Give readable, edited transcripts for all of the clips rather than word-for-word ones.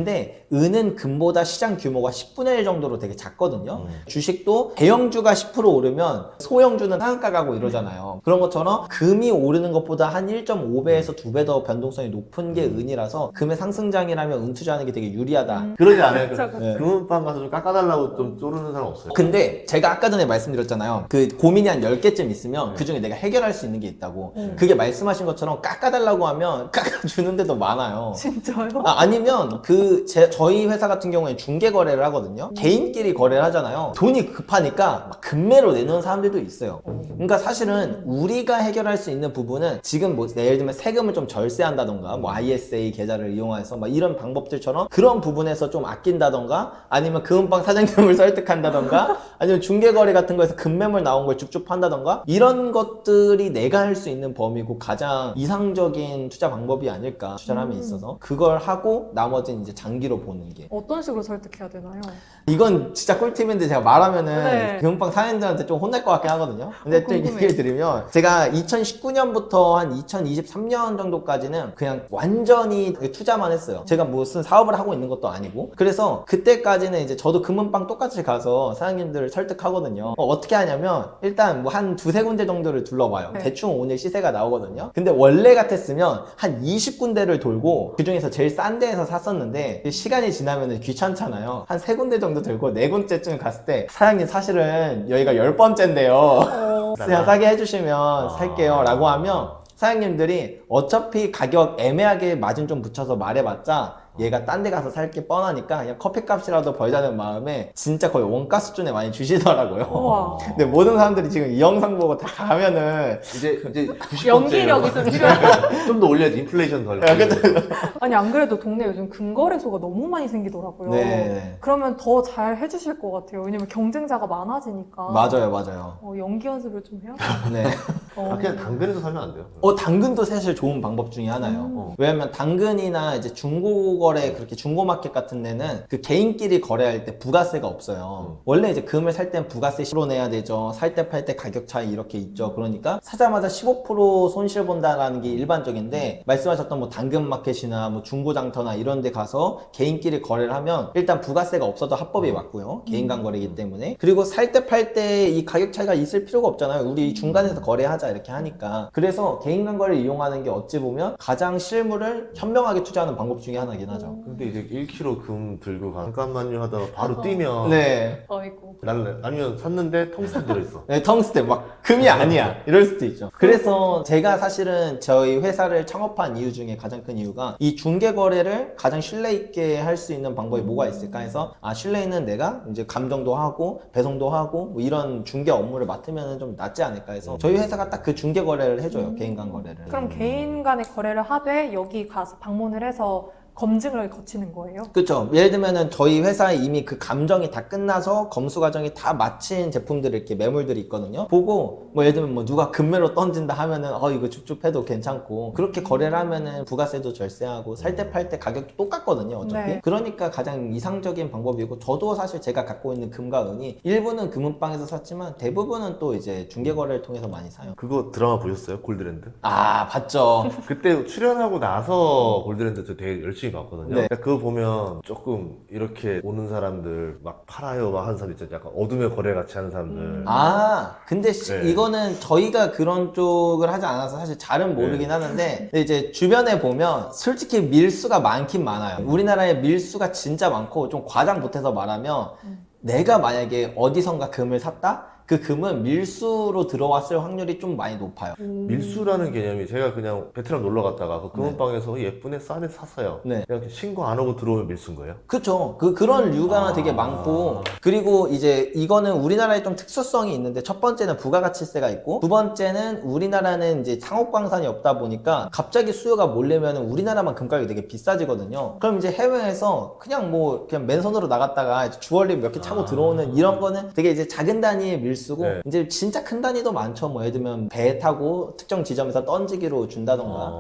근데 은은 금보다 시장 규모가 10분의 1 정도로 되게 작거든요. 주식도 대형주가 10% 오르면 소형주는 상한가 가고 이러잖아요. 그런 것처럼 금이 오르는 것보다 한 1.5배에서 2배 더 변동성이 높은 게 은이라서 금의 상승장이라면 은 투자하는 게 되게 유리하다. 그러지 않아요? 그쵸. 금은방 가서 좀 깎아달라고 좀 쪼르는 사람 없어요? 근데 제가 아까 전에 말씀드렸잖아요. 그 고민이 한 10개쯤 있으면 그 중에 내가 해결할 수 있는 게 있다고. 그게 말씀하신 것처럼 깎아달라고 하면 깎아주는 데도 많아요. 진짜요? 아니면 저희 회사 같은 경우에 중개 거래를 하거든요. 개인끼리 거래를 하잖아요. 돈이 급하니까 막 금매로 내놓은 사람들도 있어요. 그러니까 사실은 우리가 해결할 수 있는 부분은 지금 뭐 예를 들면 세금을 좀 절세한다던가 뭐 ISA 계좌를 이용해서 막 이런 방법들처럼 그런 부분에서 좀 아낀다던가 아니면 금은방 사장님을 설득한다던가 아니면 중개 거래 같은 거에서 금매물 나온 걸 쭉쭉 판다던가 이런 것들이 내가 할 수 있는 범위고 가장 이상적인 투자 방법이 아닐까 투자함에 있어서 그걸 하고 나머지는 이제 장기로 보는 게 어떤 식으로 설득해야 되나요? 이건 진짜 꿀팁인데 제가 말하면은 네. 금은방 사연자한테 좀 혼날 것 같긴 하거든요. 근데 또 궁금해요. 얘기를 드리면 제가 2019년부터 한 2023년 정도까지는 그냥 완전히 투자만 했어요. 제가 무슨 사업을 하고 있는 것도 아니고 그래서 그때까지는 이제 저도 금은방 똑같이 가서 사장님들을 설득하거든요. 어떻게 하냐면 일단 뭐 한 두세 군데 정도를 둘러봐요. 네. 대충 오늘 시세가 나오거든요. 근데 원래 같았으면 한 20군데를 돌고 그 중에서 제일 싼 데에서 샀었는데 시간이 지나면 귀찮잖아요. 한 세 군데 정도 들고 네 군데쯤 갔을 때 사장님 사실은 여기가 10번째인데요. 그냥 싸게 해주시면 살게요 라고 하면 사장님들이 어차피 가격 애매하게 마진 좀 붙여서 말해봤자 얘가 딴 데 가서 살 게 뻔하니까 그냥 커피값이라도 벌자는 마음에 진짜 거의 원가 수준에 많이 주시더라고요. 우와. 근데 모든 사람들이 지금 이 영상 보고 다 가면은 이제 90번째예요. 연기력이 좀 필요해요. 좀 더 올려야지 인플레이션 덜. 아니 안 그래도 동네 요즘 금거래소가 너무 많이 생기더라고요. 네. 그러면 더 잘 해주실 것 같아요. 왜냐면 경쟁자가 많아지니까. 맞아요. 연기 연습을 좀 해야 네. 어. 그냥 당근에서 사면 안 돼요? 당근도 사실 좋은 방법 중에 하나예요. 왜냐면 당근이나 이제 중고거래 그렇게 중고마켓 같은 데는 그 개인끼리 거래할 때 부가세가 없어요. 원래 이제 금을 살 땐 부가세 10% 내야 되죠. 살 때 팔 때 가격 차이 이렇게 있죠. 그러니까 사자마자 15% 손실 본다라는 게 일반적인데 말씀하셨던 뭐 당근마켓이나 뭐 중고장터나 이런 데 가서 개인끼리 거래를 하면 일단 부가세가 없어도 합법이 맞고요. 개인 간 거래이기 때문에. 그리고 살 때 팔 때 이 가격 차이가 있을 필요가 없잖아요. 우리 중간에서 거래하자 이렇게 하니까. 그래서 개인 간 거래를 이용하는 게 어찌 보면 가장 실물을 현명하게 투자하는 방법 중에 하나긴 하죠. 근데 이제 1kg 금 들고 잠깐만요 하다가 바로 뛰면 네. 아이고. 아니면 샀는데 텅스텐 들어있어. 네, 텅스텐 막 금이 아니야 이럴 수도 있죠. 그래서 제가 사실은 저희 회사를 창업한 이유 중에 가장 큰 이유가 이 중개 거래를 가장 신뢰 있게 할 수 있는 방법이 뭐가 있을까 해서 신뢰 있는 내가 이제 감정도 하고 배송도 하고 뭐 이런 중개 업무를 맡으면 좀 낫지 않을까 해서 저희 회사가 딱 그 중개 거래를 해줘요. 개인 간 거래를. 그럼 개인 간의 거래를 하되 여기 가서 방문을 해서 검증을 거치는 거예요? 그렇죠. 예를 들면은 저희 회사에 이미 그 감정이 다 끝나서 검수 과정이 다 마친 제품들이 이렇게 매물들이 있거든요. 보고 뭐 예를 들면 뭐 누가 금매로 던진다 하면은 이거 줍줍해도 괜찮고 그렇게 거래를 하면은 부가세도 절세하고 살 때 팔 때 가격도 똑같거든요. 어차피. 네. 그러니까 가장 이상적인 방법이고 저도 사실 제가 갖고 있는 금과 은이 일부는 금은방에서 샀지만 대부분은 또 이제 중개 거래를 통해서 많이 사요. 그거 드라마 보셨어요? 골드랜드? 봤죠. 그때 출연하고 나서 골드랜드 저 되게 열심히 봤거든요. 네. 그러니까 그거 보면 조금 이렇게 오는 사람들 막 팔아요 막 하는 사람들 있잖아요. 약간 어둠의 거래 같이 하는 사람들. 근데 네. 이거는 저희가 그런 쪽을 하지 않아서 사실 잘은 모르긴 네. 하는데 근데 이제 주변에 보면 솔직히 밀수가 많긴 많아요. 우리나라에 밀수가 진짜 많고 좀 과장 못해서 말하면 내가 만약에 어디선가 금을 샀다? 그 금은 밀수로 들어왔을 확률이 좀 많이 높아요. 밀수라는 개념이 제가 그냥 베트남 놀러 갔다가 그 금은방에서 예쁜 애 싼 애 샀어요. 네. 그냥 신고 안 하고 들어오면 밀수인 거예요? 그쵸. 그런 류가 되게 많고. 그리고 이제 이거는 우리나라에 좀 특수성이 있는데 첫 번째는 부가가치세가 있고 두 번째는 우리나라는 이제 상업광산이 없다 보니까 갑자기 수요가 몰리면 우리나라만 금가격이 되게 비싸지거든요. 그럼 이제 해외에서 그냥 뭐 그냥 맨손으로 나갔다가 주얼리 몇 개 차고 들어오는 이런 거는 되게 이제 작은 단위의 밀수고 네. 이제 진짜 큰 단위도 많죠. 뭐 예를 들면 배 타고 특정 지점에서 던지기로 준다던가.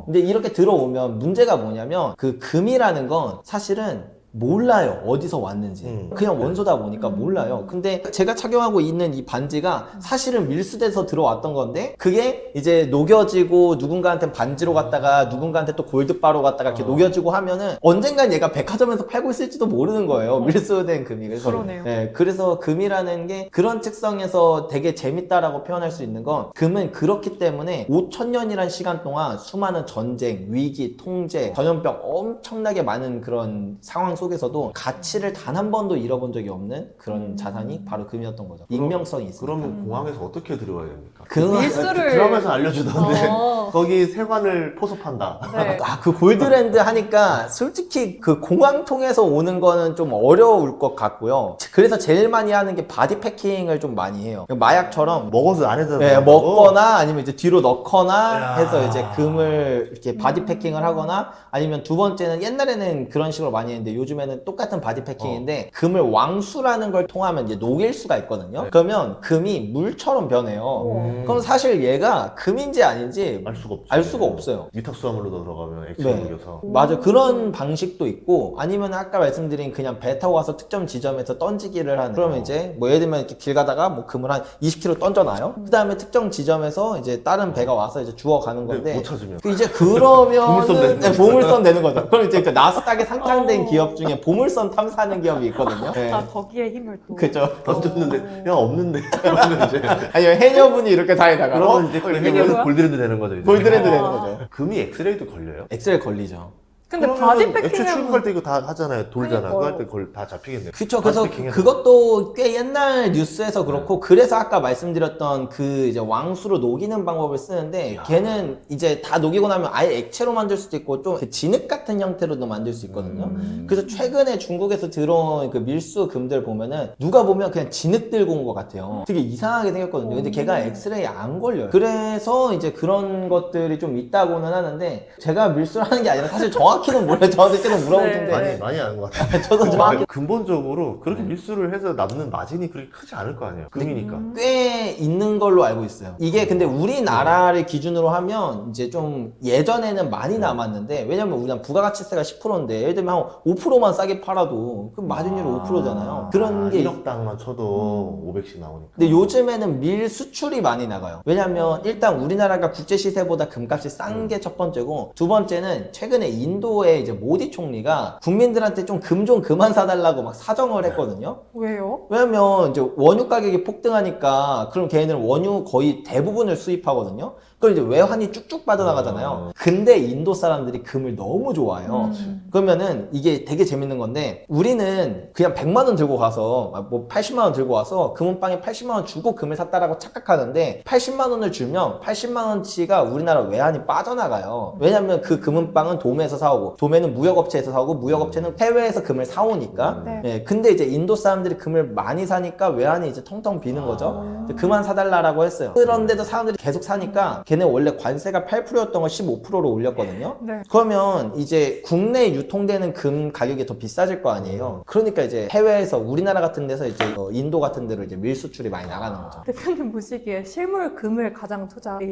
근데 이렇게 들어오면 문제가 뭐냐면 그 금이라는 건 사실은 몰라요. 어디서 왔는지. 그냥 원소다 보니까 몰라요. 근데 제가 착용하고 있는 이 반지가 사실은 밀수돼서 들어왔던 건데 그게 이제 녹여지고 누군가한테 반지로 갔다가 누군가한테 또 골드바로 갔다가 이렇게 녹여지고 하면은 언젠간 얘가 백화점에서 팔고 있을지도 모르는 거예요. 밀수된 금이. 그래서 그러네요. 네, 그래서 금이라는 게 그런 특성에서 되게 재밌다라고 표현할 수 있는 건 금은 그렇기 때문에 5,000년이란 시간 동안 수많은 전쟁, 위기, 통제, 전염병 엄청나게 많은 그런 상황 속에서도 가치를 단 한 번도 잃어본 적이 없는 그런 자산이 바로 금이었던 거죠. 익명성이 있습니다. 그러면 공항에서 어떻게 들어와야 됩니까? 밀수를 드라마에서 알려주던데 어. 거기 세관을 포섭한다. 네. 그 골드랜드 하니까 솔직히 그 공항 통해서 오는 거는 좀 어려울 것 같고요. 그래서 제일 많이 하는 게 바디 패킹을 좀 많이 해요. 마약처럼 먹어서 안에다 네, 넣는다고? 먹거나 아니면 이제 뒤로 넣거나 야. 해서 이제 금을 이렇게 바디 패킹을 하거나 아니면 두 번째는 옛날에는 그런 식으로 많이 했는데 요즘에는 똑같은 바디 패킹인데 금을 왕수라는 걸 통하면 이제 녹일 수가 있거든요. 네. 그러면 금이 물처럼 변해요. 그럼 사실 얘가 금인지 아닌지 알 수가 없지. 없어요. 위탁수화물로 들어가면 액체로 네. 녹여서. 맞아. 그런 방식도 있고 아니면 아까 말씀드린 그냥 배 타고 가서 특정 지점에서 던지기를 하는 그러면 이제 뭐 예를 들면 이렇게 길 가다가 뭐 금을 한 20kg 던져놔요. 그 다음에 특정 지점에서 이제 다른 배가 와서 이제 주워가는 근데 건데 못 찾으면 그 이제 그러면 보물선 되는 거죠. 보물선 되는 거죠. 그럼 이제 그 나스닥에 상장된 기업 중에 보물선 탐사하는 기업이 있거든요. 네. 아, 거기에 힘을 또. 그죠. 던졌는데 야 없는데 그러면 이제 아니면 해녀분이 이렇게 다니다가 그러면 이제 이게 그러면 뭐야? 골드랜드 되는 거죠. 이제. 골드랜드 아. 되는 거죠. 금이 엑스레이도 걸려요? 엑셀 걸리죠. 근데 그러면은 바디 애초에 패킹은 출국할 때 이거 다 하잖아요. 돌잖아. 그거 그러니까요. 할 때 다 잡히겠네요. 그쵸. 그래서 바디 패킹해서. 그것도 꽤 옛날 뉴스에서 그렇고, 그래서 아까 말씀드렸던 그 이제 왕수로 녹이는 방법을 쓰는데, 걔는 이제 다 녹이고 나면 아예 액체로 만들 수도 있고, 좀 그 진흙 같은 형태로도 만들 수 있거든요. 그래서 최근에 중국에서 들어온 그 밀수 금들 보면은, 누가 보면 그냥 진흙 들고 온 것 같아요. 되게 이상하게 생겼거든요. 근데 걔가 엑스레이 안 걸려요. 그래서 이제 그런 것들이 좀 있다고는 하는데, 제가 밀수를 하는 게 아니라 사실 정확히는 몰라요. 저한테 계속 물어볼 네. 텐데. 많이 아는 것 같아요. 저도 정확히 근본적으로 그렇게 밀수를 해서 남는 마진이 그렇게 크지 않을 거 아니에요. 금이니까. 꽤 있는 걸로 알고 있어요. 이게 근데 우리나라를 기준으로 하면 이제 좀 예전에는 많이 남았는데, 왜냐면 우리는 부가가치세가 10%인데 예를 들면 한 5%만 싸게 팔아도 그럼 마진율이 5%잖아요. 그런 게 1억당만 쳐도 500씩 나오니까. 근데 요즘에는 밀 수출이 많이 나가요. 왜냐면 일단 우리나라가 국제 시세보다 금값이 싼 게 첫 번째고, 두 번째는 최근에 인도의 이제 모디 총리가 국민들한테 좀 금 좀 그만 사달라고 막 사정을 했거든요. 왜요? 왜냐면 이제 원유 가격이 폭등하니까 그럼 걔네들은 원유 거의 대부분을 수입하거든요. 그럼 이제 외환이 쭉쭉 빠져나가잖아요. 근데 인도 사람들이 금을 너무 좋아해요. 그러면은 이게 되게 재밌는 건데, 우리는 그냥 100만 원 들고 가서 뭐 80만 원 들고 와서 금은방에 80만 원 주고 금을 샀다라고 착각하는데, 80만 원을 주면 80만 원치가 우리나라 외환이 빠져나가요. 왜냐면 그 금은방은 도매에서 사오고, 도매는 무역업체에서 사오고, 무역업체는 해외에서 금을 사오니까. 네. 예, 근데 이제 인도 사람들이 금을 많이 사니까 외환이 이제 텅텅 비는 거죠. 이제 그만 사달라고 했어요. 그런데도 사람들이 계속 사니까 걔네 원래 관세가 8%였던 걸 15%로 올렸거든요. 네. 그러면 이제 국내에 유통되는 금 가격이 더 비싸질 거 아니에요. 그러니까 이제 해외에서 우리나라 같은 데서 이제 인도 같은 데로 이제 밀 수출이 많이 나가는 거죠. 대표님 보시기에 실물 금을 가장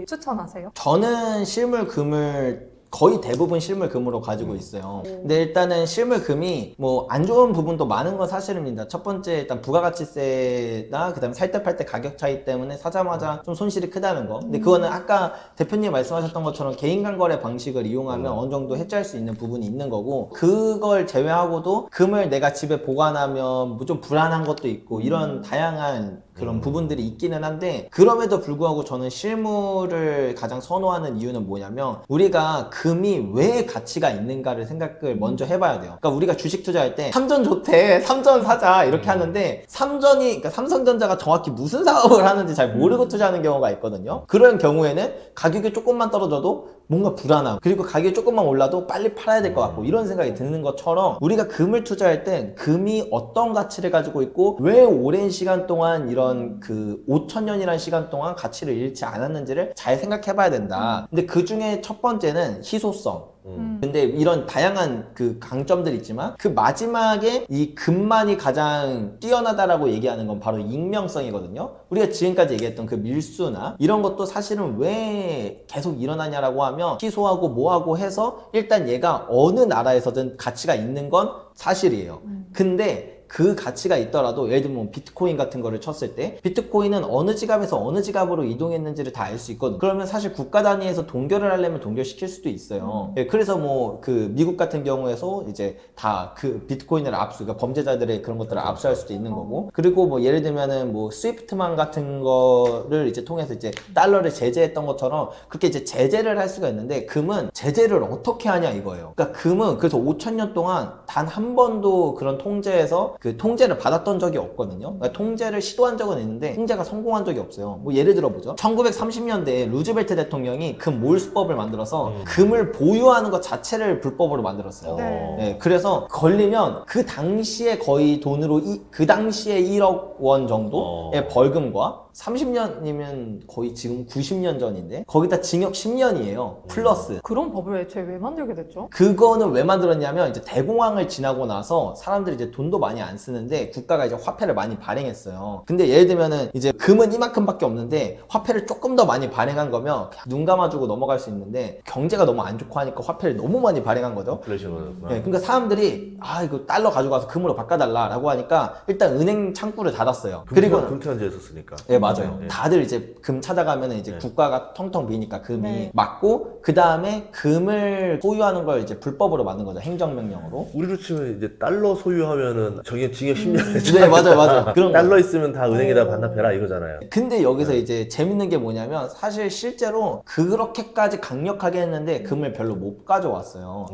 추천하세요? 저는 실물 금을 거의 대부분 실물 금으로 가지고 있어요. 근데 일단은 실물 금이 뭐 안 좋은 부분도 많은 건 사실입니다. 첫 번째 일단 부가가치세나 그다음에 살 때 팔 때 가격 차이 때문에 사자마자 좀 손실이 크다는 거. 근데 그거는 아까 대표님 말씀하셨던 것처럼 개인 간거래 방식을 이용하면 어느 정도 해지할 수 있는 부분이 있는 거고, 그걸 제외하고도 금을 내가 집에 보관하면 뭐 좀 불안한 것도 있고 이런 다양한 그런 부분들이 있기는 한데, 그럼에도 불구하고 저는 실물을 가장 선호하는 이유는 뭐냐면, 우리가 금이 왜 가치가 있는가를 생각을 먼저 해봐야 돼요. 그러니까 우리가 주식 투자할 때 삼전 좋대, 삼전 사자 이렇게 하는데, 삼전이 그러니까 삼성전자가 정확히 무슨 사업을 하는지 잘 모르고 투자하는 경우가 있거든요. 그런 경우에는 가격이 조금만 떨어져도 뭔가 불안하고, 그리고 가격이 조금만 올라도 빨리 팔아야 될 것 같고, 이런 생각이 드는 것처럼 우리가 금을 투자할 땐 금이 어떤 가치를 가지고 있고 왜 오랜 시간 동안 이런 그 5,000년이라는 시간 동안 가치를 잃지 않았는지를 잘 생각해 봐야 된다. 근데 그 중에 첫 번째는 희소성. 근데 이런 다양한 그 강점들이 있지만 그 마지막에 이 금만이 가장 뛰어나다라고 얘기하는 건 바로 익명성이거든요. 우리가 지금까지 얘기했던 그 밀수나 이런 것도 사실은 왜 계속 일어나냐라고 하면 취소하고 뭐하고 해서 일단 얘가 어느 나라에서든 가치가 있는 건 사실이에요. 근데 그 가치가 있더라도 예를 들면 비트코인 같은 거를 쳤을 때 비트코인은 어느 지갑에서 어느 지갑으로 이동했는지를 다 알 수 있거든요. 그러면 사실 국가 단위에서 동결을 하려면 동결시킬 수도 있어요. 예, 그래서 뭐 그 미국 같은 경우에서 이제 다 그 비트코인을 그러니까 범죄자들의 그런 것들을 압수할 수도 있는 거고, 그리고 뭐 예를 들면은 뭐 스위프트만 같은 거를 이제 통해서 이제 달러를 제재했던 것처럼 그렇게 이제 제재를 할 수가 있는데, 금은 제재를 어떻게 하냐 이거예요. 그러니까 금은 그래서 5,000년 동안 단 한 번도 그런 통제에서 그 통제를 받았던 적이 없거든요. 그러니까 통제를 시도한 적은 있는데 통제가 성공한 적이 없어요. 뭐 예를 들어 보죠. 1930년대에 루즈벨트 대통령이 금 몰수법을 만들어서 금을 보유하는 것 자체를 불법으로 만들었어요. 네. 네, 그래서 걸리면 그 당시에 거의 돈으로 그 당시에 1억 원 정도의 벌금과 30년이면 거의 지금 90년 전인데 거기다 징역 10년이에요. 플러스. 그런 법을 애초에 왜 만들게 됐죠? 그거는 왜 만들었냐면 이제 대공황을 지나고 나서 사람들이 이제 돈도 많이 안 쓰는데 국가가 이제 화폐를 많이 발행했어요. 근데 예를 들면은 이제 금은 이만큼밖에 없는데 화폐를 조금 더 많이 발행한 거면 그냥 눈 감아주고 넘어갈 수 있는데 경제가 너무 안 좋고 하니까 화폐를 너무 많이 발행한 거죠. 인플레이션이었구나. 네, 그러니까 사람들이 이거 달러 가져가서 금으로 바꿔달라라고 하니까 일단 은행 창구를 닫았어요. 그리고 금태환제 했었으니까. 네, 맞아요. 네. 다들 이제 금 찾아가면 이제 네. 국가가 텅텅 비니까 금이 네. 막고, 그 다음에 금을 소유하는 걸 이제 불법으로 만든 거죠. 행정명령으로. 우리로 치면 이제 달러 소유하면은 징역 10년에 네, 맞아요. 그런 거. 달러 있으면 다 은행에다 반납해라 이거잖아요. 근데 여기서 이제 재밌는 게 뭐냐면 사실 실제로 그렇게까지 강력하게 했는데 금을 별로 못 가져왔어요.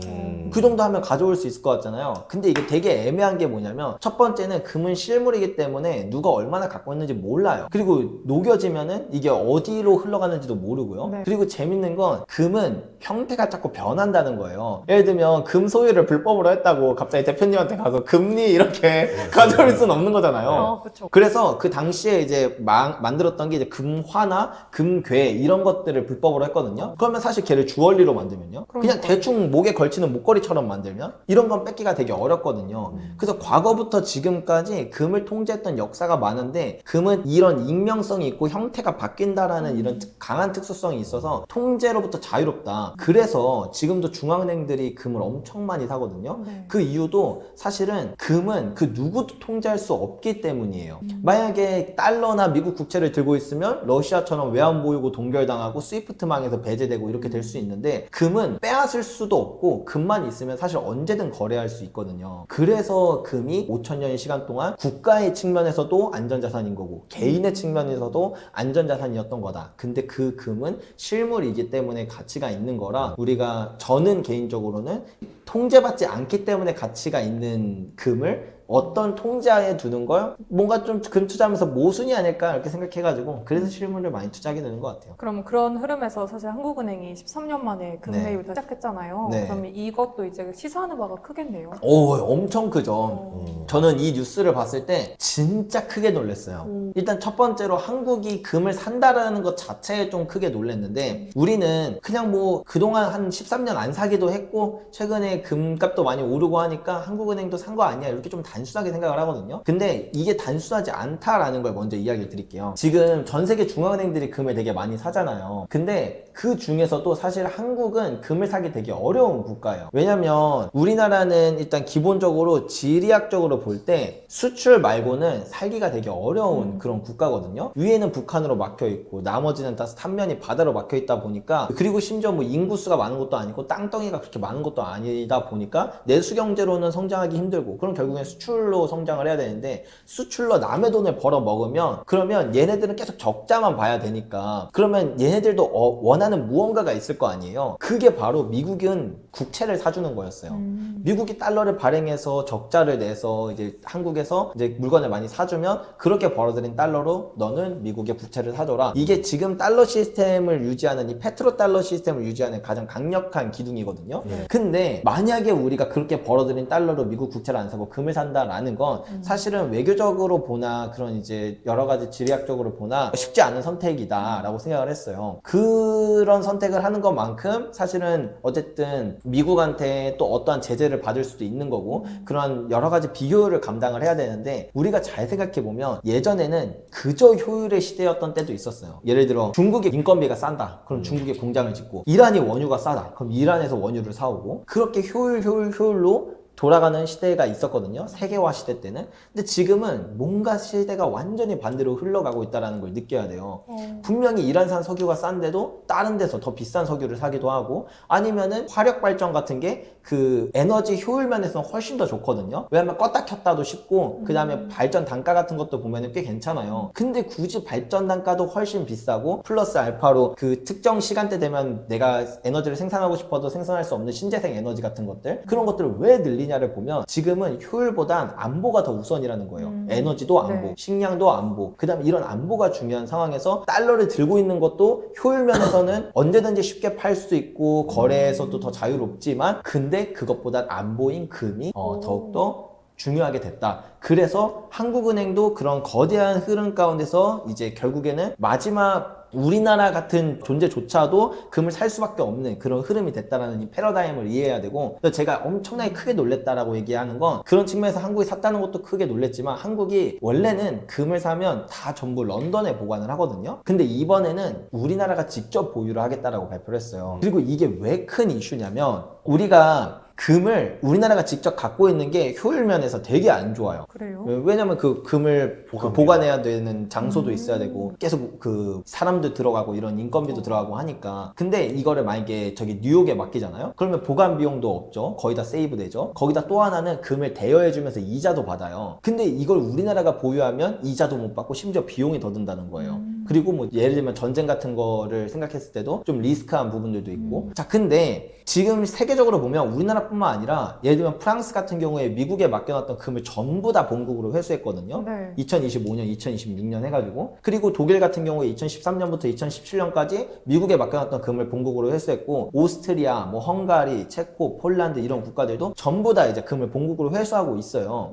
그 정도 하면 가져올 수 있을 것 같잖아요. 근데 이게 되게 애매한 게 뭐냐면 첫 번째는 금은 실물이기 때문에 누가 얼마나 갖고 있는지 몰라요. 그리고 녹여지면은 이게 어디로 흘러가는지도 모르고요. 네. 그리고 재밌는 건 금은 형태가 자꾸 변한다는 거예요. 예를 들면 금 소유를 불법으로 했다고 갑자기 대표님한테 가서 금리 이렇게 가져올 수는 없는 거잖아요. 그렇죠. 그래서 그 당시에 이제 만들었던 게 이제 금화나 금괴 이런 것들을 불법으로 했거든요. 그러면 사실 걔를 주얼리로 만들면요, 그냥 그러니까. 대충 목에 걸치는 목걸이처럼 만들면 이런 건 뺏기가 되게 어렵거든요. 그래서 과거부터 지금까지 금을 통제했던 역사가 많은데 금은 이런 익명성이 있고 형태가 바뀐다라는 이런 강한 특수성이 있어서 통제로부터 자유롭다. 그래서 지금도 중앙은행들이 금을 엄청 많이 사거든요. 네. 그 이유도 사실은 금은 그 누구도 통제할 수 없기 때문이에요. 만약에 달러나 미국 국채를 들고 있으면 러시아처럼 외환보유고 동결당하고 스위프트망에서 배제되고 이렇게 될 수 있는데, 금은 빼앗을 수도 없고 금만 있으면 사실 언제든 거래할 수 있거든요. 그래서 금이 5,000년의 시간 동안 국가의 측면에서도 안전자산인 거고 개인의 측면에서도 안전자산이었던 거다. 근데 그 금은 실물이기 때문에 가치가 있는 거라, 저는 개인적으로는 통제받지 않기 때문에 가치가 있는 금을 어떤 통제하에 두는 걸 뭔가 좀 금 투자하면서 모순이 아닐까 이렇게 생각해가지고 그래서 실물을 많이 투자하게 되는 것 같아요. 그럼 그런 흐름에서 사실 한국은행이 13년 만에 금 네. 매입을 시작했잖아요. 네. 그러면 이것도 이제 시사하는 바가 크겠네요. 오, 엄청 크죠. 저는 이 뉴스를 봤을 때 진짜 크게 놀랐어요. 일단 첫 번째로 한국이 금을 산다라는 것 자체에 좀 크게 놀랐는데, 우리는 그냥 뭐 그동안 한 13년 안 사기도 했고 최근에 금값도 많이 오르고 하니까 한국은행도 산 거 아니야 이렇게 좀 단순하게 생각을 하거든요. 근데 이게 단순하지 않다라는 걸 먼저 이야기를 드릴게요. 지금 전 세계 중앙은행들이 금을 되게 많이 사잖아요. 근데 그 중에서도 사실 한국은 금을 사기 되게 어려운 국가예요. 왜냐면 우리나라는 일단 기본적으로 지리학적으로 볼 때 수출 말고는 살기가 되게 어려운 그런 국가거든요. 위에는 북한으로 막혀 있고 나머지는 다 삼면이 바다로 막혀 있다 보니까, 그리고 심지어 뭐 인구수가 많은 것도 아니고 땅덩이가 그렇게 많은 것도 아니다 보니까 내수 경제로는 성장하기 힘들고, 그럼 결국엔 수출로 성장을 해야 되는데 수출로 남의 돈을 벌어 먹으면 그러면 얘네들은 계속 적자만 봐야 되니까, 그러면 얘네들도 원하는 무언가가 있을 거 아니에요. 그게 바로 미국은 국채를 사주는 거였어요. 미국이 달러를 발행해서 적자를 내서 이제 한국에서 이제 물건을 많이 사주면 그렇게 벌어들인 달러로 너는 미국의 국채를 사줘라. 이게 지금 달러 시스템을 유지하는 이 페트로 달러 시스템을 유지하는 가장 강력한 기둥이거든요. 근데 만약에 우리가 그렇게 벌어들인 달러로 미국 국채를 안 사고 금을 산다라는 건 사실은 외교적으로 보나 그런 이제 여러 가지 지리학적으로 보나 쉽지 않은 선택이다라고 생각을 했어요. 그런 선택을 하는 것만큼 사실은 어쨌든 미국한테 또 어떠한 제재를 받을 수도 있는 거고 그런 여러 가지 비효율을 감당을 해야 되는데 우리가 잘 생각해 보면 예전에는 그저 효율의 시대였던 때도 있었어요. 예를 들어 중국이 인건비가 싼다. 그럼 중국에 공장을 짓고 이란이 원유가 싸다. 그럼 이란에서 원유를 사오고 그렇게 효율로 돌아가는 시대가 있었거든요. 세계화 시대 때는. 근데 지금은 뭔가 시대가 완전히 반대로 흘러가고 있다는 걸 느껴야 돼요. 분명히 이란산 석유가 싼데도 다른 데서 더 비싼 석유를 사기도 하고 아니면은 화력 발전 같은 게 그 에너지 효율 면에서는 훨씬 더 좋거든요. 왜냐면 껐다 켰다도 쉽고 그 다음에 발전 단가 같은 것도 보면은 꽤 괜찮아요. 근데 굳이 발전 단가도 훨씬 비싸고 플러스 알파로 그 특정 시간대 되면 내가 에너지를 생산하고 싶어도 생산할 수 없는 신재생 에너지 같은 것들 그런 것들을 왜 늘리냐를 보면 지금은 효율보단 안보가 더 우선이라는 거예요. 에너지도 안보, 네. 식량도 안보 그 다음에 이런 안보가 중요한 상황에서 달러를 들고 있는 것도 효율 면에서는 언제든지 쉽게 팔 수도 있고 거래에서도 더 자유롭지만 근데 그것보다 안보인 금이 더욱더 중요하게 됐다. 그래서 한국은행도 그런 거대한 흐름 가운데서 이제 결국에는 마지막 우리나라 같은 존재조차도 금을 살 수밖에 없는 그런 흐름이 됐다라는 이 패러다임을 이해해야 되고 그래서 제가 엄청나게 크게 놀랬다라고 얘기하는 건 그런 측면에서 한국이 샀다는 것도 크게 놀랬지만 한국이 원래는 금을 사면 다 전부 런던에 보관을 하거든요. 근데 이번에는 우리나라가 직접 보유를 하겠다라고 발표를 했어요. 그리고 이게 왜 큰 이슈냐면 우리가 금을 우리나라가 직접 갖고 있는 게 효율 면에서 되게 안 좋아요. 그래요? 왜냐면 그 금을 보관해야 되는 장소도 있어야 되고 계속 그 사람도 들어가고 이런 인건비도 들어가고 하니까 근데 이거를 만약에 저기 뉴욕에 맡기잖아요? 그러면 보관 비용도 없죠. 거의 다 세이브 되죠. 거기다 또 하나는 금을 대여해주면서 이자도 받아요. 근데 이걸 우리나라가 보유하면 이자도 못 받고 심지어 비용이 더 든다는 거예요. 그리고 뭐 예를 들면 전쟁 같은 거를 생각했을 때도 좀 리스크한 부분들도 있고 자 근데 지금 세계적으로 보면 우리나라뿐만 아니라 예를 들면 프랑스 같은 경우에 미국에 맡겨놨던 금을 전부 다 본국으로 회수했거든요. 네. 2025년, 2026년 해가지고 그리고 독일 같은 경우에 2013년부터 2017년까지 미국에 맡겨놨던 금을 본국으로 회수했고 오스트리아, 뭐 헝가리, 체코, 폴란드 이런 국가들도 전부 다 이제 금을 본국으로 회수하고 있어요.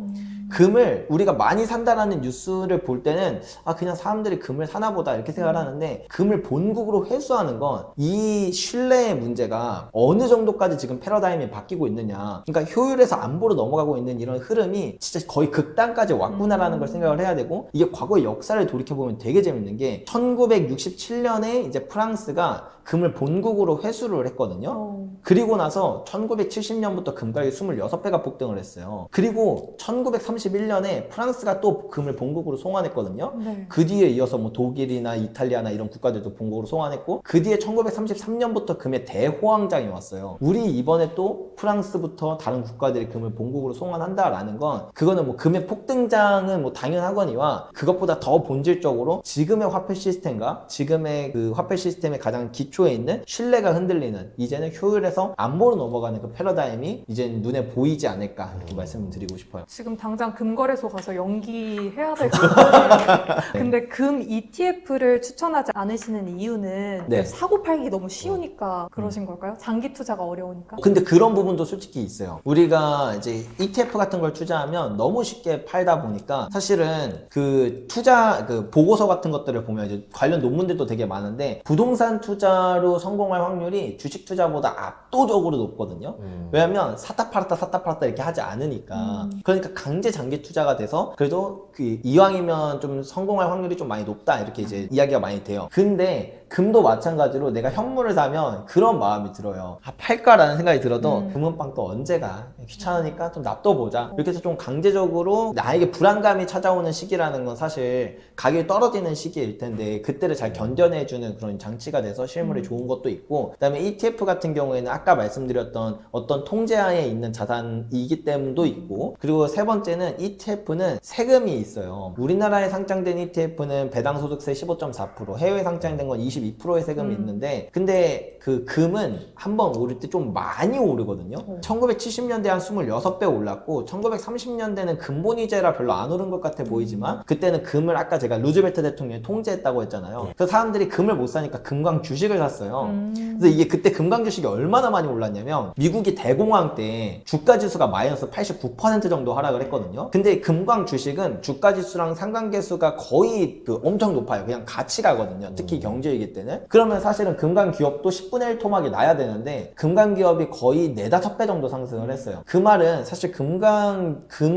금을 우리가 많이 산다라는 뉴스를 볼 때는 아 그냥 사람들이 금을 사나 보다 이렇게 생각을 하는데 금을 본국으로 회수하는 건 이 신뢰의 문제가 어느 정도까지 지금 패러다임이 바뀌고 있느냐 그러니까 효율에서 안보로 넘어가고 있는 이런 흐름이 진짜 거의 극단까지 왔구나라는 걸 생각을 해야 되고 이게 과거의 역사를 돌이켜보면 되게 재밌는 게 1967년에 이제 프랑스가 금을 본국으로 회수를 했거든요. 그리고 나서 1970년부터 금가격이 26배가 폭등을 했어요. 그리고 1931년에 프랑스가 또 금을 본국으로 송환했거든요. 네. 그 뒤에 이어서 뭐 독일이나 이탈리아나 이런 국가들도 본국으로 송환했고 그 뒤에 1933년부터 금의 대호황장이 왔어요. 우리 이번에 또 프랑스부터 다른 국가들이 금을 본국으로 송환한다라는 건 그거는 뭐 금의 폭등장은 뭐 당연하거니와 그것보다 더 본질적으로 지금의 화폐 시스템과 지금의 그 화폐 시스템의 가장 기초에 있는 신뢰가 흔들리는 이제는 효율에서 안보로 넘어가는 그 패러다임이 이제 눈에 보이지 않을까 이렇게 말씀을 드리고 싶어요. 지금 당장 금거래소 가서 연기해야 될 것 같아요. 근데 금 ETF를 추천하지 않으시는 이유는 네. 사고 팔기 너무 쉬우니까 그러신 걸까요? 장기 투자가 어려우니까? 근데 그런 부분도 솔직히 있어요. 우리가 이제 ETF 같은 걸 투자하면 너무 쉽게 팔다 보니까 사실은 그 투자 그 보고서 같은 것들을 보면 이제 관련 논문들도 되게 많은데 부동산 투자로 성공할 확률이 주식 투자보다 압도적으로 높거든요. 왜냐면 샀다 팔았다 이렇게 하지 않으니까. 그러니까 강제 장기 투자가 돼서 그래도 그 이왕이면 좀 성공할 확률이 좀 많이 높다 이렇게 이제 이야기가 많이 돼요. 근데 금도 마찬가지로 내가 현물을 사면 그런 마음이 들어요. 아, 팔까라는 생각이 들어도 금은방 또 언제가 귀찮으니까 좀 놔둬보자. 이렇게 해서 좀 강제적으로 나에게 불안감이 찾아오는 시기라는 건 사실 가격이 떨어지는 시기일 텐데 그때를 잘 견뎌내주는 그런 장치가 돼서 실물이 좋은 것도 있고 그다음에 ETF 같은 경우에는 아까 말씀드렸던 어떤 통제하에 있는 자산이기 때문도 있고 그리고 세 번째는 ETF는 세금이 있어요. 우리나라에 상장된 ETF는 배당 소득세 15.4%, 해외에 상장된 건 52%의 세금이 있는데 근데 그 금은 한번 오를 때 좀 많이 오르거든요. 1970년대 한 26배 올랐고 1930년대는 근본위제라 별로 안 오른 것 같아 보이지만 그때는 금을 아까 제가 루즈벨트 대통령이 통제했다고 했잖아요. 그래서 사람들이 금을 못 사니까 금광 주식을 샀어요. 그래서 이게 그때 금광 주식이 얼마나 많이 올랐냐면 미국이 대공황 때 주가 지수가 마이너스 89% 정도 하락을 했거든요. 근데 금광 주식은 주가 지수랑 상관계수가 거의 그 엄청 높아요. 그냥 같이 가거든요. 특히 경제위기 때는. 그러면 사실은 금광 기업도 10분의 1 토막이 나야 되는데 금광 기업이 거의 4-5배 정도 상승을 했어요. 그 말은 사실 금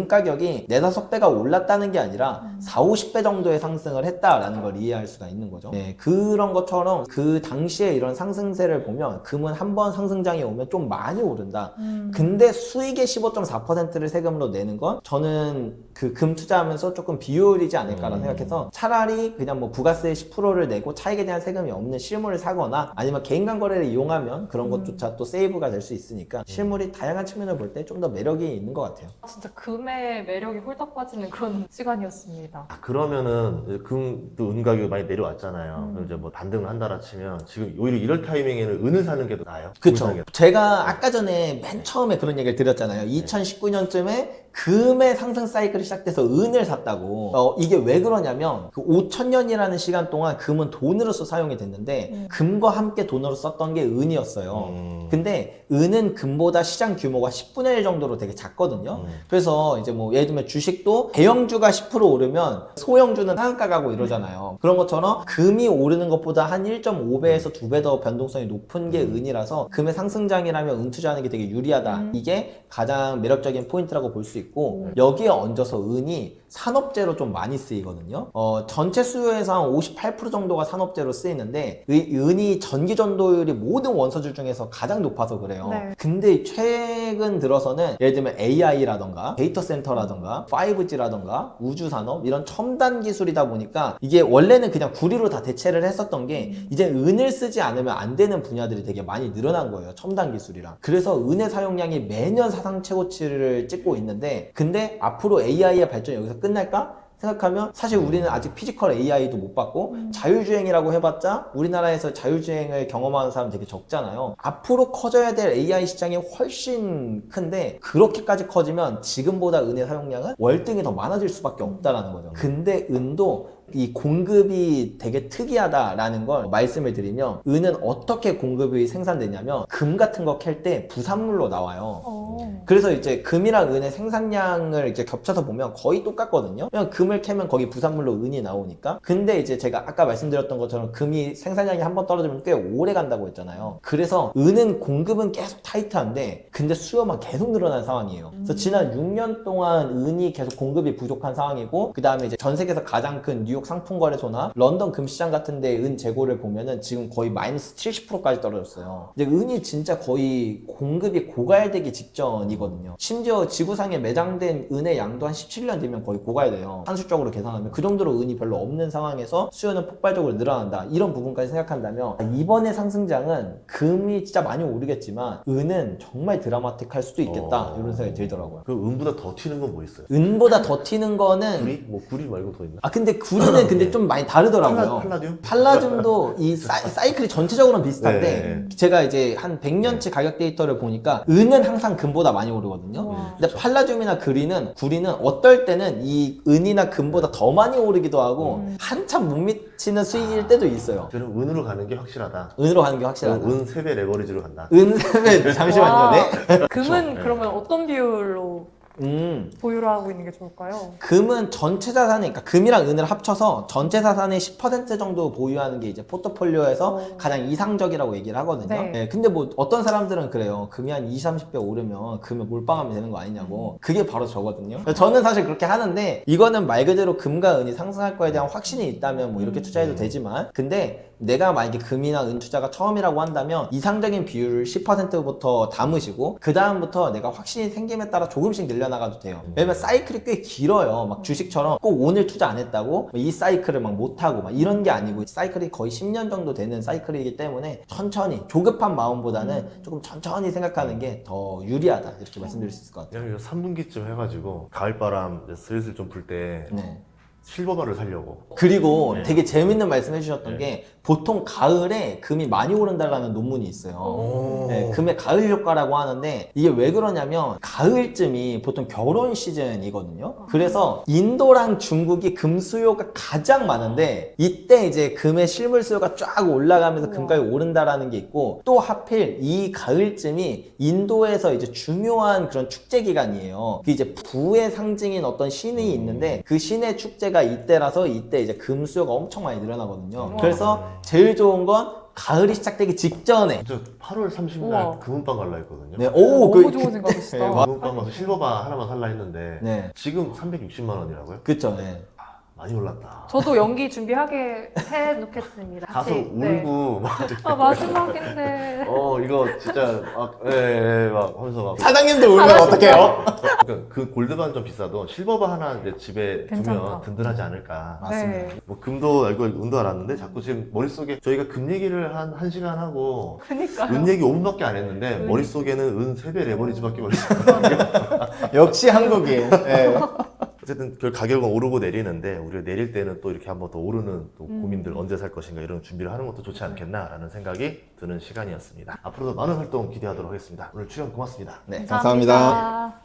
가격이 4-5배가 올랐다는 게 아니라 40-50배 정도의 상승을 했다라는 걸 이해할 수가 있는 거죠. 네, 그런 것처럼 그 당시에 이런 상승세를 보면 금은 한 번 상승장이 오면 좀 많이 오른다. 근데 수익의 15.4%를 세금으로 내는 건 저는 그 금 투자하면서 조금 비효율이지 않을까라는 생각해서 차라리 그냥 뭐 부가세 10%를 내고 차익에 대한 세금이 없는 실물을 사거나 아니면 개인간 거래를 이용하면 그런 것조차 또 세이브가 될 수 있으니까 실물이 다양한 측면을 볼 때 좀 더 매력이 있는 것 같아요. 진짜 금의 매력이 홀딱 빠지는 그런 시간이었습니다. 그러면은 금도 은 가격이 많이 내려왔잖아요. 그럼 이제 뭐 반등을 한다라 치면 지금 오히려 이럴 타이밍에는 은을 사는 게 더 나아요? 그쵸. 금을 사는 게 제가 아까 전에 맨 처음에 그런 얘기를 드렸잖아요. 2019년쯤에 금의 상승 사이클이 시작돼서 은을 샀다고. 이게 왜 그러냐면 그 5,000년이라는 시간 동안 금은 돈으로서 사용이 됐는데 금과 함께 돈으로 썼던 게 은이었어요. 근데 은은 금보다 시장 규모가 10분의 1 정도로 되게 작거든요. 그래서 이제 뭐 예를 들면 주식도 대형주가 10% 오르면 소형주는 하한가 가고 이러잖아요. 그런 것처럼 금이 오르는 것보다 한 1.5배에서 2배 더 변동성이 높은 게 은이라서 금의 상승장이라면 은 투자하는 게 되게 유리하다. 이게 가장 매력적인 포인트라고 볼 수 있고 여기에 얹어서 은이 산업재로 좀 많이 쓰이거든요. 전체 수요에서 한 58% 정도가 산업재로 쓰이는데 은이 전기 전도율이 모든 원소주 중에서 가장 높아서 그래요. 네. 근데 최근 들어서는 예를 들면 AI라던가 데이터 센터라던가 5G라던가 우주산업 이런 첨단 기술이다 보니까 이게 원래는 그냥 구리로 다 대체를 했었던 게 이제 은을 쓰지 않으면 안 되는 분야들이 되게 많이 늘어난 거예요. 첨단 기술이랑. 그래서 은의 사용량이 매년 사상 최고치를 찍고 있는데 근데 앞으로 AI의 발전이 여기서 끝날까? 생각하면 사실 우리는 아직 피지컬 AI도 못 봤고 자율주행이라고 해봤자 우리나라에서 자율주행을 경험하는 사람 되게 적잖아요. 앞으로 커져야 될 AI 시장이 훨씬 큰데 그렇게까지 커지면 지금보다 은의 사용량은 월등히 더 많아질 수밖에 없다라는 거죠. 근데 은도 이 공급이 되게 특이하다라는 걸 말씀을 드리면 은은 어떻게 공급이 생산되냐면 금 같은 거 캘 때 부산물로 나와요. 그래서 이제 금이랑 은의 생산량을 이제 겹쳐서 보면 거의 똑같거든요. 그냥 금을 캐면 거기 부산물로 은이 나오니까. 근데 이제 제가 아까 말씀드렸던 것처럼 금이 생산량이 한번 떨어지면 꽤 오래 간다고 했잖아요. 그래서 은은 공급은 계속 타이트한데 근데 수요만 계속 늘어난 상황이에요. 그래서 지난 6년 동안 은이 계속 공급이 부족한 상황이고 그 다음에 이제 전 세계에서 가장 큰 뉴욕 상품거래소나 런던 금시장 같은 데 은 재고를 보면은 지금 거의 마이너스 70%까지 떨어졌어요. 근데 은이 진짜 거의 공급이 고갈되기 직전이거든요. 심지어 지구상에 매장된 은의 양도 한 17년 뒤면 거의 고갈돼요. 산술적으로 계산하면 그 정도로 은이 별로 없는 상황에서 수요는 폭발적으로 늘어난다. 이런 부분까지 생각한다면 이번의 상승장은 금이 진짜 많이 오르겠지만 은은 정말 드라마틱할 수도 있겠다. 이런 생각이 들더라고요. 그럼 은보다 더 튀는 건 뭐 있어요? 은보다 더 튀는 거는 구리? 뭐 구리 말고 더 있나? 근데 구리는 근데 좀 많이 다르더라고요. 팔라듐? 팔라듐도 이 사이클이 전체적으로는 비슷한데 네. 제가 이제 한 100년치 가격 데이터를 보니까 은은 항상 금보다 많이 오르거든요. 와. 근데 팔라듐이나 구리는 어떨 때는 이 은이나 금보다 더 많이 오르기도 하고 한참 못 미치는 수익일 때도 있어요. 그럼 은으로 가는 게 확실하다. 은으로 가는 게 확실하다. 은 3배 레버리지로 간다. 은세배 잠시만요. 와. 네. 금은 네. 그러면 어떤 비율로 보유를 하고 있는 게 좋을까요? 금은 전체 자산에, 그러니까 금이랑 은을 합쳐서 전체 자산의 10% 정도 보유하는 게 이제 포트폴리오에서 가장 이상적이라고 얘기를 하거든요. 네. 네, 근데 뭐 어떤 사람들은 그래요. 금이 한 20-30배 오르면 금에 몰빵하면 되는 거 아니냐고. 그게 바로 저거든요. 저는 사실 그렇게 하는데 이거는 말 그대로 금과 은이 상승할 거에 대한 확신이 있다면 뭐 이렇게 투자해도 되지만 근데 내가 만약에 금이나 은 투자가 처음이라고 한다면 이상적인 비율을 10%부터 담으시고 그 다음부터 내가 확신이 생김에 따라 조금씩 늘려나가도 돼요. 왜냐면 사이클이 꽤 길어요. 막 주식처럼 꼭 오늘 투자 안 했다고 이 사이클을 막 못하고 막 이런 게 아니고 사이클이 거의 10년 정도 되는 사이클이기 때문에 천천히 조급한 마음보다는 조금 천천히 생각하는 게 더 유리하다 이렇게 말씀드릴 수 있을 것 같아요. 그냥 3분기쯤 해가지고 가을바람 이제 슬슬 좀 불 때 네. 실버바를 사려고. 그리고 네. 되게 재밌는 말씀 해주셨던 네. 게 보통 가을에 금이 많이 오른다라는 논문이 있어요. 오. 네, 금의 가을 효과라고 하는데 이게 왜 그러냐면 가을쯤이 보통 결혼 시즌이거든요. 그래서 인도랑 중국이 금 수요가 가장 많은데 이때 이제 금의 실물 수요가 쫙 올라가면서 우와. 금값이 오른다라는 게 있고 또 하필 이 가을쯤이 인도에서 이제 중요한 그런 축제 기간이에요. 그 이제 부의 상징인 어떤 신이 있는데 그 신의 축제가 이때라서 이때 이제 금 수요가 엄청 많이 늘어나거든요. 우와. 그래서 제일 좋은 건 가을이 시작되기 직전에 저 8월 30일 우와. 날 금은방 갈라 했거든요. 네, 오, 너무 좋은 생각이시다. 네, 와- 금은방 가서 실버바 하나만 살라 했는데 네, 지금 360만 원이라고요? 그쵸, 네. 많이 올랐다. 저도 연기 준비하게 해놓겠습니다. 가서 같이. 네. 울고 막 아, 마지막인데. 이거 진짜 막 하면서 막 사장님도 울면 어떡해요? 그러니까 그 골드바는 좀 비싸도 실버바 하나 이제 집에 괜찮다. 두면 든든하지 않을까. 맞습니다. 네. 뭐 금도 알고 운도 알았는데 자꾸 지금 머릿속에 저희가 금 얘기를 한 1시간 하고 그니까요. 은 얘기 5분밖에 안 했는데 은. 머릿속에는 은 3배 레버리지밖에 머릿속에 역시 한국인. 네. 어쨌든 그 가격은 오르고 내리는데 우리가 내릴 때는 또 이렇게 한번 더 오르는 또 고민들 언제 살 것인가 이런 준비를 하는 것도 좋지 않겠나라는 생각이 드는 시간이었습니다. 앞으로도 많은 활동 기대하도록 하겠습니다. 오늘 출연 고맙습니다. 네, 감사합니다. 감사합니다.